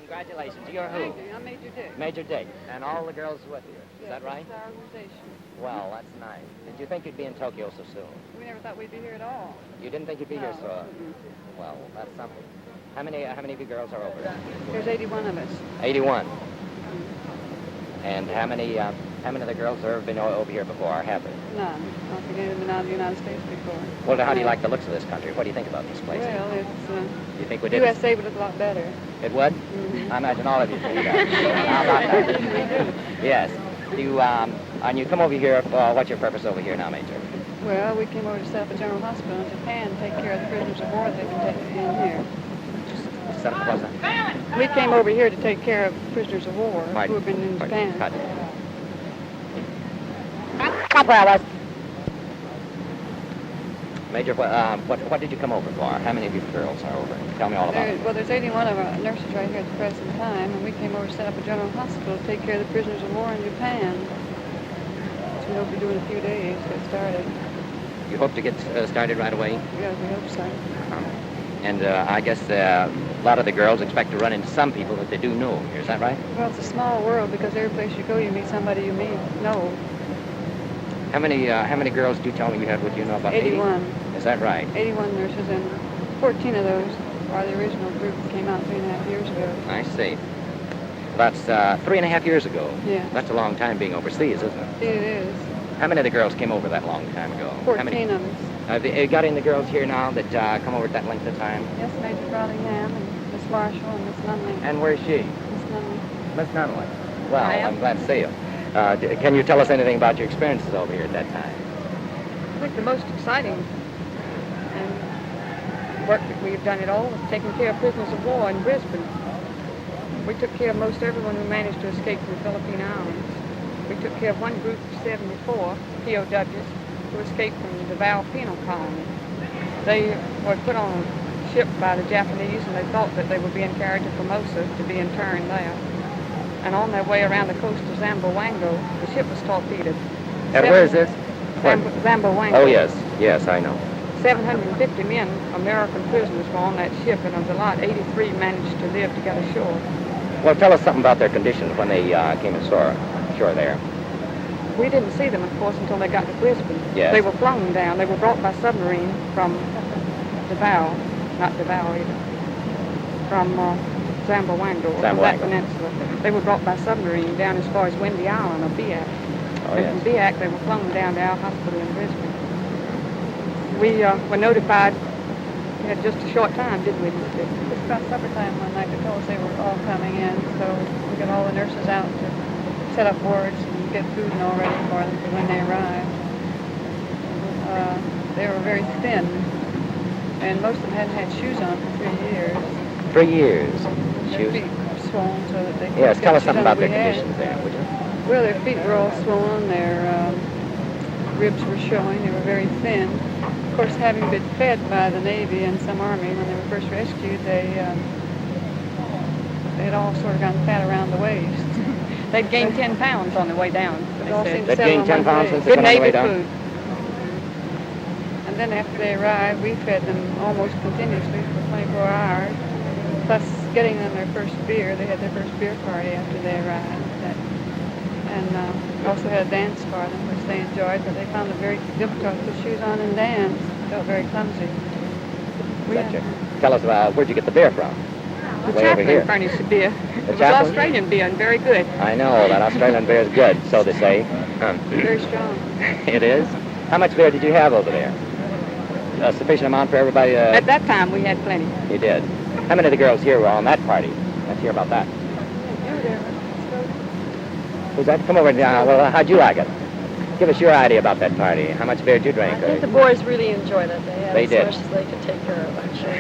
Congratulations. You're who? Thank you. I'm Major Dick. Major Dick. And all the girls with you. Is that right? That's our organization. Well, that's nice. Did you think you'd be in Tokyo so soon? We never thought we'd be here at all. You didn't think you'd be here so well, that's something. How many of you girls are over? There's 81 of us. 81. And how many of the girls have ever been over here before, or have they? None. I don't think they've been out of the United States before. Well, how do you like the looks of this country? What do you think about this place? Well, it's you think we did? USA would look a lot better. It would? Mm-hmm. I imagine all of you think that. How about that? Yes. And you come over here, what's your purpose over here now, Major? Well, we came over to set up a general hospital in Japan to take care of the prisoners of war that they've been taking in here. Set up what's that? We came over here to take care of prisoners of war who have been in Japan. Major, what did you come over for? How many of you girls are over? Tell me all about it. Well, there's 81 of our nurses right here at the present time, and we came over to set up a general hospital to take care of the prisoners of war in Japan. So we hope to do in a few days, get started. You hope to get started right away? Yeah, we hope so. And I guess a lot of the girls expect to run into some people that they do know here. Is that right? Well, it's a small world because every place you go, you meet somebody you know. How many girls do you tell me you had with you now? About 81. 80? Is that right? 81 nurses, and 14 of those are the original group that came out 3.5 years ago. I see. That's 3.5 years ago. Yeah. That's a long time being overseas, isn't it? It is. How many of the girls came over that long time ago? 14 of us. Have you got any girls here now that come over at that length of time? Yes, Major Browningham and Miss Marshall and Miss Nunley. And where's she? Miss Nunley. Miss Nunley. Well, I'm glad to see you. Can you tell us anything about your experiences over here at that time? I think the most exciting work that we've done at all was taking care of prisoners of war in Brisbane. We took care of most everyone who managed to escape from the Philippine Islands. We took care of one group of 74 POWs who escaped from the Davao Penal Colony. They were put on a ship by the Japanese, and they thought that they were being carried to Formosa to be interned there. And on their way around the coast of Zamboango, the ship was torpedoed. And where is this? Zamboango. Oh, yes. Yes, I know. 750 men, American prisoners, were on that ship, and of the lot, 83 managed to live to get ashore. Well, tell us something about their conditions when they came ashore there. We didn't see them, of course, until they got to Brisbane. Yes. They were flown down. They were brought by submarine from Davao, not Davao either, from Zamboango, from that peninsula. They were brought by submarine down as far as Windy Island, or Biak. Oh, and from Biak, they were flown down to our hospital in Brisbane. We were notified. We had just a short time, didn't we? Just about supper time one night. They told us they were all coming in, so we got all the nurses out to set up wards and get food and all ready for them for when they arrived. They were very thin, and most of them hadn't had shoes on for 3 years. 3 years. Their feet were swollen so that they couldn't Yes, tell get us something about their shoes on. conditions there, would you? Well, their feet were all swollen. Their ribs were showing. They were very thin. Of course, having been fed by the Navy and some Army when they were first rescued, they had all sort of gotten fat around the waist. They'd gained 10 pounds on the way down. They'd gained 10 pounds since they good went on the way Navy down? food. And then after they arrived, we fed them almost continuously for 24 hours, plus getting them their first beer. They had their first beer party after they arrived. And also had a dance for them, which they enjoyed, but they found it very difficult to put shoes on and dance. They felt very clumsy. Tell us where'd you get the beer from? The chaplain furnished the beer. It was Australian beer and very good. I know, that Australian beer is good, so they say. Very strong. It is? How much beer did you have over there? A sufficient amount for everybody? At that time, we had plenty. You did. How many of the girls here were on that party? Let's hear about that. Who's that? Come over now. Well, how'd you like it? Give us your idea about that party. How much beer did you drink? I think the boys really enjoyed it. They had They as did. much as they could take care of, I'm sure.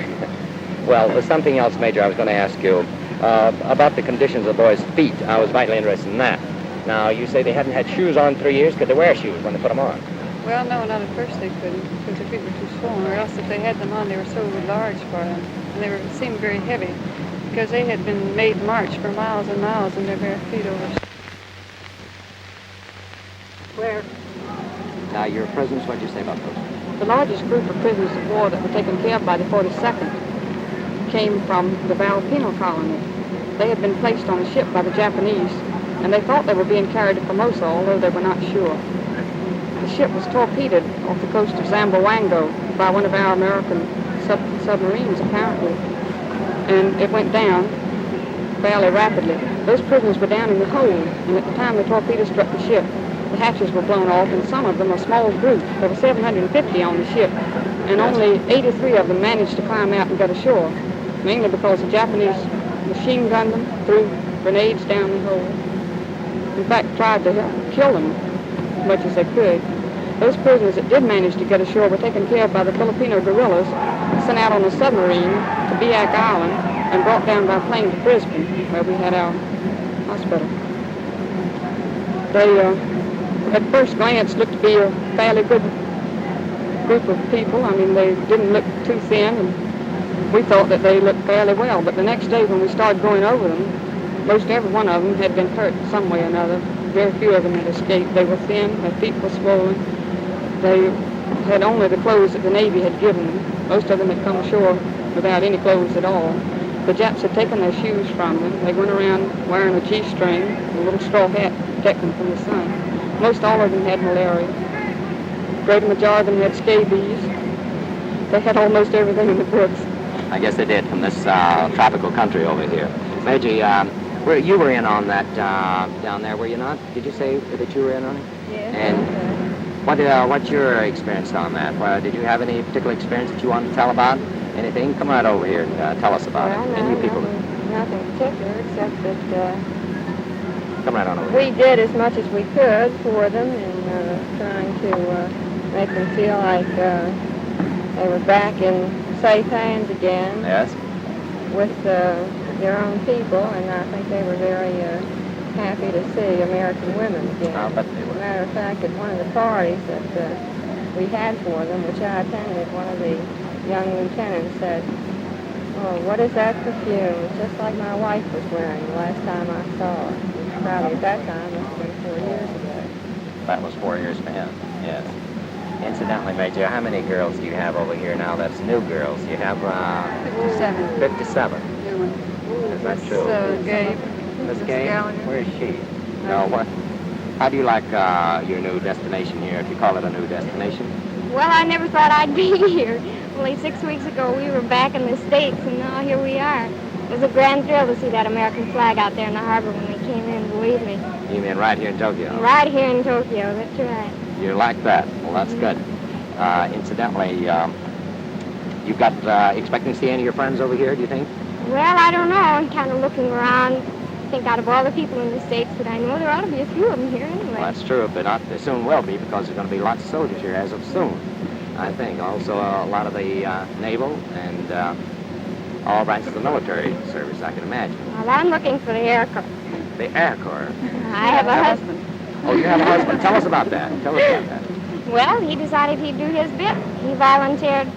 Well, there's something else, Major, I was going to ask you. About the conditions of the boys' feet. I was vitally interested in that. Now, you say they hadn't had shoes on 3 years. Could they wear shoes when they put them on? Well, no, not at first they couldn't, because their feet were too swollen, or else if they had them on, they were so large for them. And they seemed very heavy, because they had been made march for miles and miles in their bare feet over. Where? Now, your prisoners, what did you say about those? The largest group of prisoners of war that were taken care of by the 42nd came from the Davao Penal Colony. They had been placed on the ship by the Japanese, and they thought they were being carried to Formosa, although they were not sure. The ship was torpedoed off the coast of Zamboango by one of our American submarines, apparently, and it went down fairly rapidly. Those prisoners were down in the hold, and at the time the torpedo struck the ship, the hatches were blown off, and some of them, a small group, there were 750 on the ship, and only 83 of them managed to climb out and get ashore, mainly because the Japanese machine gunned them, threw grenades down the hold. In fact, tried to kill them as much as they could. Those prisoners that did manage to get ashore were taken care of by the Filipino guerrillas, sent out on a submarine to Biak Island, and brought down by plane to Brisbane, where we had our hospital. They, at first glance, looked to be a fairly good group of people. I mean, they didn't look too thin, and we thought that they looked fairly well. But the next day when we started going over them, most every one of them had been hurt some way or another. Very few of them had escaped. They were thin, their feet were swollen. They had only the clothes that the Navy had given them. Most of them had come ashore without any clothes at all. The Japs had taken their shoes from them. They went around wearing a G-string, a little straw hat to protect them from the sun. Most all of them had malaria. The greater majority of them had scabies. They had almost everything in the books. I guess they did from this tropical country over here. Major, you were in on that down there, were you not? Did you say that you were in on it? Yes. And what's your experience on that? Did you have any particular experience that you want to tell about? Anything? Come right over here and tell us about it. And you people. Nothing particular, except that come right on over we here. did as much as we could for them in trying to make them feel like they were back in safe hands again. Yes. With their own people, and I think they were very happy to see American women again. I'll bet they As were. a matter of fact, at one of the parties that we had for them, which I attended, one of the young lieutenants said, "Oh, what is that perfume? It's just like my wife was wearing the last time I saw her." Probably at that time, it must have been 4 years ago. That was 4 years for him. Yes. Incidentally, Major, how many girls do you have over here now? That's new girls. You have 57. 57. Is that true? Gabe. Miss Miss Gay? Gallagher. Where is she? No, what? How do you like your new destination here, if you call it a new destination? Well, I never thought I'd be here. Only 6 weeks ago we were back in the States, and now here we are. It was a grand thrill to see that American flag out there in the harbor when we came in, believe me. You mean right here in Tokyo? Right here in Tokyo, that's right. You like that? Well, that's good. Incidentally, you've got expecting to see any of your friends over here, do you think? Well, I don't know. I'm kind of looking around. I think out of all the people in the States that I know, there ought to be a few of them here anyway. Well, that's true, but not, there soon will be, because there's going to be lots of soldiers here as of soon, I think. Also, a lot of the naval and all branches of the military service, I can imagine. Well, I'm looking for the Air Corps. The Air Corps. I have a husband. Oh, you have a husband. Tell us about that. Tell us about that. Well, he decided he'd do his bit. He volunteered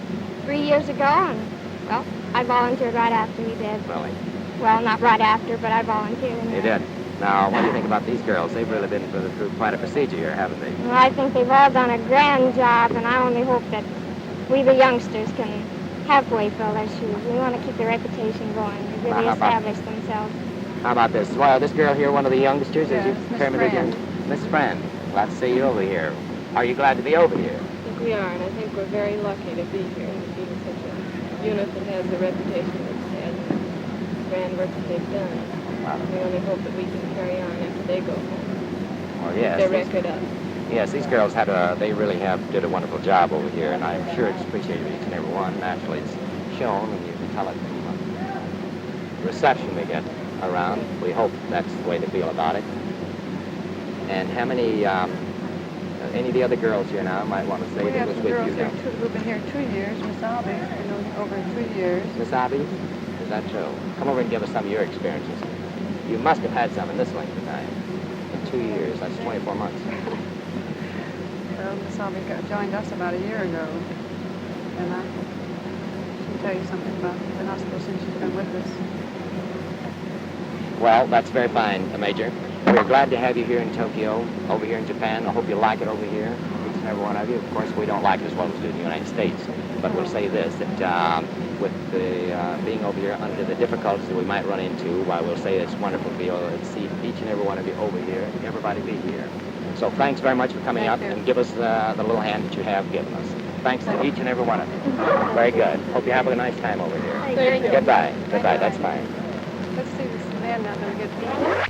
3 years ago, and, well, I volunteered right after he did. Really? Well, not right after, but I volunteered. in You there. did. Now, what do you think about these girls? They've really been through quite a procedure here, haven't they? Well, I think they've all done a grand job, and I only hope that we, the youngsters, can halfway fill their shoes. We want to keep their reputation going. They really How about- establish themselves. How about this? Well, this girl here, one of the youngsters, Yes, as you Miss term it again? Miss Friend. Glad to see you over here. Are you glad to be over here? I think we are, and I think we're very lucky to be here and to be in such a unit that has the reputation it's had, and the grand work that they've done. Wow. We only hope that we can carry on after they go home. Well, Keep yes. their these- record up. Yes, these girls they really did a wonderful job over here, and I'm sure it's appreciated by each and every one. Naturally, it's shown, and you can tell it from the reception we get around. We hope that's the way they feel about it. And how many, any of the other girls here now might want to say We that have was some with girls you here now? who've been here 2 years. Miss Albi's been over 3 years. Miss Abby, is that true? Come over and give us some of your experiences. You must have had some in this length of time. In 2 years, that's 24 months. Well, Miss Albi joined us about a year ago, and she can tell you something about the hospital since she's been with us. Well, that's very fine, Major. We're glad to have you here in Tokyo, over here in Japan. I hope you like it over here. Each and every one of you. Of course, we don't like it as well as we do in the United States, but we'll say this, that with the being over here under the difficulties that we might run into, why we'll say it's wonderful to be able to see each and every one of you over here, and everybody be here. So thanks very much for coming Thank up you. and give us the little hand that you have given us. Thanks to each and every one of you. Very good. Hope you have a nice time over here. Thank you. Goodbye. Goodbye. That's fine. Let's see this man now that we get